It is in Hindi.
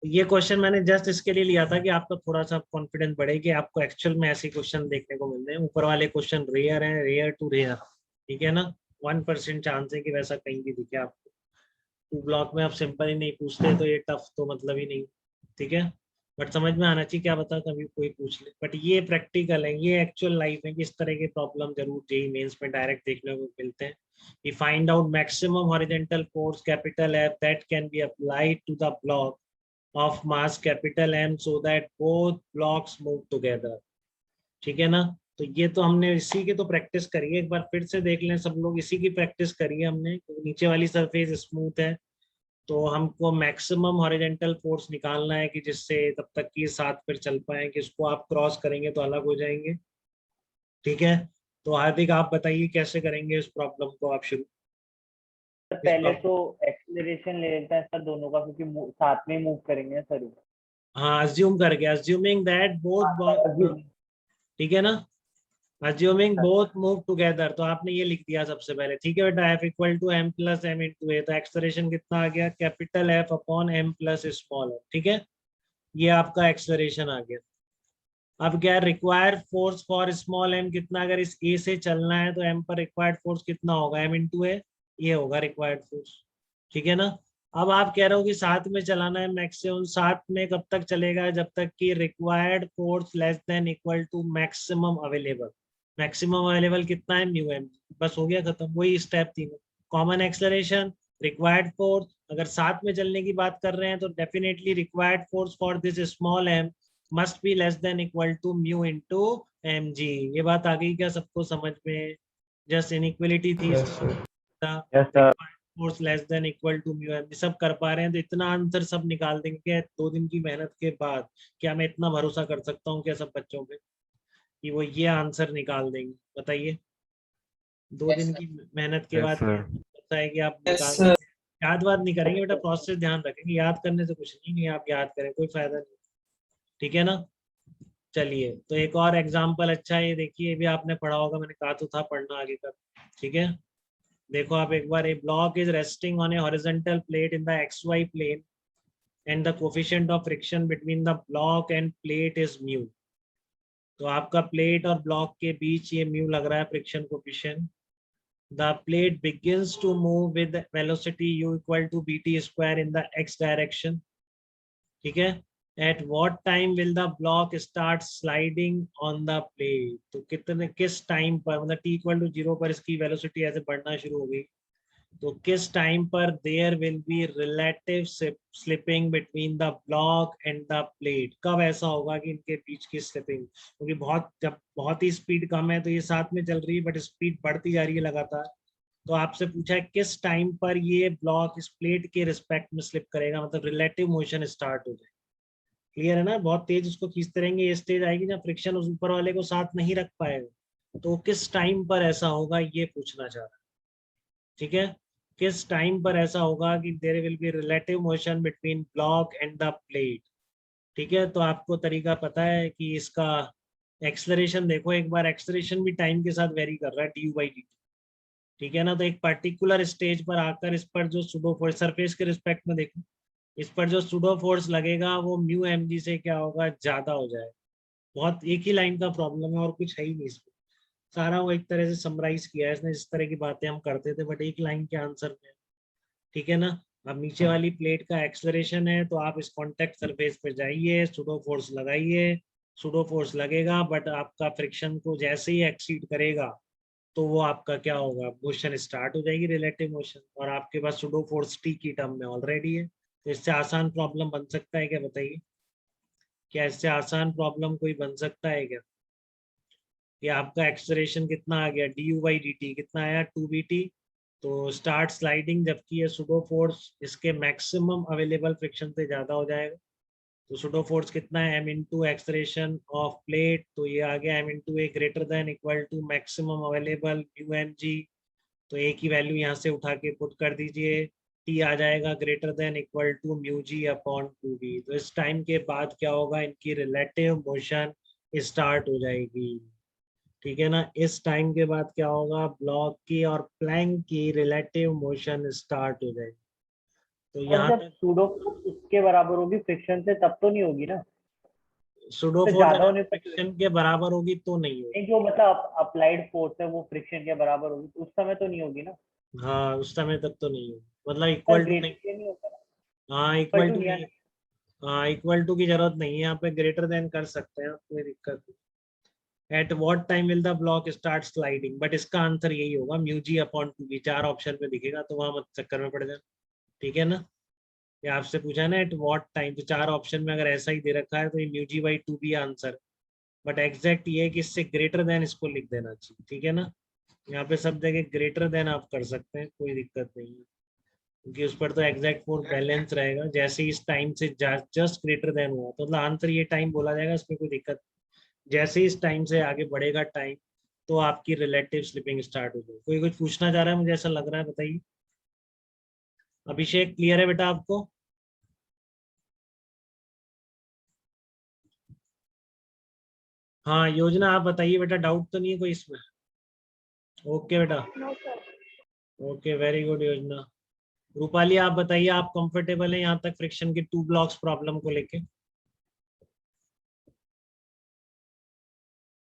ये क्वेश्चन मैंने जस्ट इसके लिए लिया था कि आपका थोड़ा सा कॉन्फिडेंस बढ़े कि आपको एक्चुअल में ऐसे क्वेश्चन देखने को मिल रहे हैं। ऊपर वाले क्वेश्चन रेयर हैं, रेयर टू रेयर, ठीक है ना। 1% चांस है कि वैसा कहीं भी दिखे आपको। टू ब्लॉक में आप सिंपल ही नहीं पूछते तो ये टफ तो मतलब ही नहीं, ठीक है। बट समझ में आना चाहिए क्या बता, कभी कोई पूछ ले। बट ये प्रैक्टिकल है, ये एक्चुअल लाइफ है कि इस तरह के प्रॉब्लम जरूर जेई मेंस में डायरेक्ट देखने को मिलते हैं। We find out maximum horizontal force capital F that can be applied to the block of mass capital M so that both blocks move together, ठीक है ना। तो ये तो हमने इसी की तो प्रैक्टिस करी है, एक बार फिर से देख लें सब लोग, इसी की प्रैक्टिस करी है हमने। तो नीचे वाली सरफेस स्मूथ है तो हमको मैक्सिमम हॉरिजॉन्टल फोर्स निकालना है कि जिससे तब तक कि साथ फिर चल पाए, कि इसको आप क्रॉस करेंगे तो अलग हो जाएंगे, ठीक है। तो हार्दिक आप बताइए कैसे करेंगे इस प्रॉब्लम को आप शुरू। सर इस पहले प्रॉब्लम तो एक्सेलरेशन ले लेते हैं सर दोनों का, क्योंकि साथ में मूव करेंगे सर ये। हाँ, अज्यूम करके, अज्यूमिंग दैट हाँ बोथ, सर assume। ठीक है ना। Assuming sir both move together, तो आपने ये लिख दिया सबसे पहले, ठीक है बेटा। F equal to M plus m into a, तो एक्सलरेशन कितना आ गया, capital F upon M plus small m, ठीक है। ये आपका एक्सलरेशन आ गया। अब क्या, required force for small m कितना, अगर इस ए से चलना है तो एम पर रिक्वायर्ड फोर्स कितना होगा, एम इंटू ए, ये होगा रिक्वायर्ड फोर्स, ठीक है ना। अब आप कह रहे हो कि साथ में चलाना है मैक्सिमम, साथ में कब तक चलेगा, जब तक कि required force less than equal to maximum available. Maximum available कितना है, म्यू एम, बस हो गया खत्म, वही स्टेप तीनों। कॉमन एक्सलरेशन, रिक्वायर्ड फोर्स, अगर साथ में चलने की बात कर रहे हैं तो definitely required force for this small m must be less than equal to mu into m g. ये बात आ गई क्या सबको समझ में। जस्ट इनइक्वलिटी थी यस इसमें, sir. Yes sir. Required force less than equal to mu m, सब कर पा रहे हैं तो इतना आंसर सब निकाल देंगे 2 दिन की मेहनत के बाद। क्या मैं इतना भरोसा कर सकता हूँ क्या सब बच्चों पे कि वो ये आंसर निकाल देंगे, बताइए। 2 दिन की मेहनत के यस बाद सर। पता है कि आप यस निकाल सर। याद वाद नहीं करेंगे बेटा, प्रोसेस ध्यान रखेंगे, याद करने से कुछ नहीं आप याद करें कोई फायदा नहीं, ठीक है ना। चलिए, तो एक और एग्जांपल अच्छा है, ये देखिए, ये भी आपने पढ़ा होगा, मैंने कहा तो था पढ़ना आगे का, ठीक है। देखो आप एक बार, a block is resting on a horizontal plate in the x y plane and the coefficient of friction between the block and plate is mu. तो आपका प्लेट और ब्लॉक के बीच ये म्यू लग रहा है friction coefficient. The plate begins to move with velocity u equal to bt square in the x direction, ठीक है। At what time will the block start sliding on the plate, तो कितने किस टाइम पर, मतलब टी इक्वल टू 0 पर इसकी वेलोसिटी ऐसे बढ़ना शुरू हो गई, तो किस टाइम पर there will be relative slipping between the block and the plate, कब ऐसा होगा कि इनके बीच की स्लिपिंग, क्योंकि बहुत जब बहुत ही स्पीड कम है तो ये साथ में चल रही है बट स्पीड बढ़ती जा रही है लगातार। तो आपसे पूछा है किस टाइम पर ये ब्लॉक इस प्लेट के रिस्पेक्ट में स्लिप करेगा, मतलब रिलेटिव मोशन स्टार्ट हो जाए। क्लियर है ना, बहुत तेज उसको खींचते रहेंगे, ये स्टेज आएगी जब फ्रिक्शन उस ऊपर वाले को साथ नहीं रख पाएगा, तो किस टाइम पर ऐसा होगा ये पूछना चाह रहा है, ठीक है। किस टाइम पर ऐसा होगा कि there will be relative motion between block and the plate, ठीक है। तो आपको तरीका पता है कि इसका एक्सलरेशन देखो एक बार, एक्सलरेशन भी टाइम के साथ वेरी कर रहा है, डी यू बाई डी, ठीक है ना। तो एक पर्टिकुलर स्टेज पर आकर इस पर जो सुडो फोर्स, सरफेस के रिस्पेक्ट में देखो, इस पर जो सुडो फोर्स लगेगा वो म्यू एम जी से क्या होगा, ज्यादा हो जाएगा। बहुत एक ही लाइन का प्रॉब्लम है और कुछ है ही नहीं इसमें, सारा वो एक तरह से समराइज किया है इसने, जिस तरह की बातें हम करते थे बट एक लाइन के आंसर में, ठीक है ना। अब नीचे वाली प्लेट का एक्सलरेशन है तो आप इस कॉन्टेक्ट सरफेस पे जाइए, सुडो फोर्स लगाइए, सुडो फोर्स लगेगा बट आपका फ्रिक्शन को जैसे ही एक्सीड करेगा तो वो आपका क्या होगा, मोशन स्टार्ट हो जाएगी, रिलेटिव मोशन, और आपके पास सुडो फोर्स टी की टर्म में ऑलरेडी है। तो इससे आसान प्रॉब्लम बन सकता है क्या, बताइए। क्या इससे आसान प्रॉब्लम कोई बन सकता है क्या। ये आपका एक्सलरेशन कितना आ गया, d u by d t कितना आया, 2bt, तो स्टार्ट स्लाइडिंग, जबकि ये सुडो फोर्स इसके मैक्सिमम अवेलेबल फ्रिक्शन से ज्यादा हो जाएगा। तो सुडो फोर्स कितना है, m into acceleration of plate, तो ये आ गया m into a greater than equal to maximum available mu m g. तो ए की वैल्यू यहाँ से उठा के पुट कर दीजिए, टी आ जाएगा greater than equal to mu g upon 2b। तो इस टाइम के बाद क्या होगा, इनकी रिलेटिव मोशन स्टार्ट हो जाएगी, ठीक है ना। इस टाइम के बाद क्या होगा, ब्लॉक की और प्लैंक की रिलेटिव मोशन स्टार्ट हो जाएगी। तो और यहाँ जब पे सूडो उसके बराबर होगी फ्रिक्शन से तब तो नहीं होगी ना, सुडो तो फोर्स ज्यादा अगर होने पर फ्रिक्शन के बराबर होगी तो नहीं होगी। नहीं, जो मतलब अप्लाइड फोर्स है वो फ्रिक्शन के बराबर होगी तो उस समय तो नहीं होगी ना। हाँ उस समय तक तो नहीं होगी, मतलब सर इक्वल टू नहीं। ग्रेटर के नहीं होता ना, हाँ इक्वल इक्वल टू टू नहीं नहीं। आना। हाँ इक्वल टू की जरूरत नहीं है, यहाँ पे ग्रेटर देन कर सकते हैं, कोई दिक्कत नहीं। At what time will the block start sliding, but इसका आंसर यही होगा mu g upon to be, 4 option में दिखेगा तो वहां मत चक्कर में पड़ जाए। ठीक है ना, ये आपसे पूछा है ना एट व्हाट टाइम, तो 4 ऑप्शन में अगर ऐसा ही दे रखा है तो ये mu g by two b answer. But exact ये है कि इससे ग्रेटर देन इसको लिख देना चाहिए। ठीक है ना, यहाँ पे सब जगह ग्रेटर देन आप कर सकते हैं, कोई दिक्कत नहीं है, क्योंकि उस पर तो एग्जैक्ट फोर्स बैलेंस रहेगा। जैसे ही इस टाइम से जस्ट ग्रेटर देन हुआ तो मतलब आंसर ये टाइम बोला जाएगा, इसमें कोई दिक्कत। जैसे ही इस टाइम से आगे बढ़ेगा टाइम तो आपकी रिलेटिव स्लिपिंग स्टार्ट हो जाएगी। कोई कुछ पूछना चाह रहा है, मुझे ऐसा लग रहा है, बताइए। अभिषेक क्लियर है बेटा आपको? हाँ योजना आप बताइए बेटा, डाउट तो नहीं है कोई इसमें? ओके बेटा, no sir. Okay very good Yojana. Rupali आप बताइए, आप कंफर्टेबल हैं यहाँ तक फ्रिक्शन के 2 ब्लॉक्स प्रॉब्लम को लेके?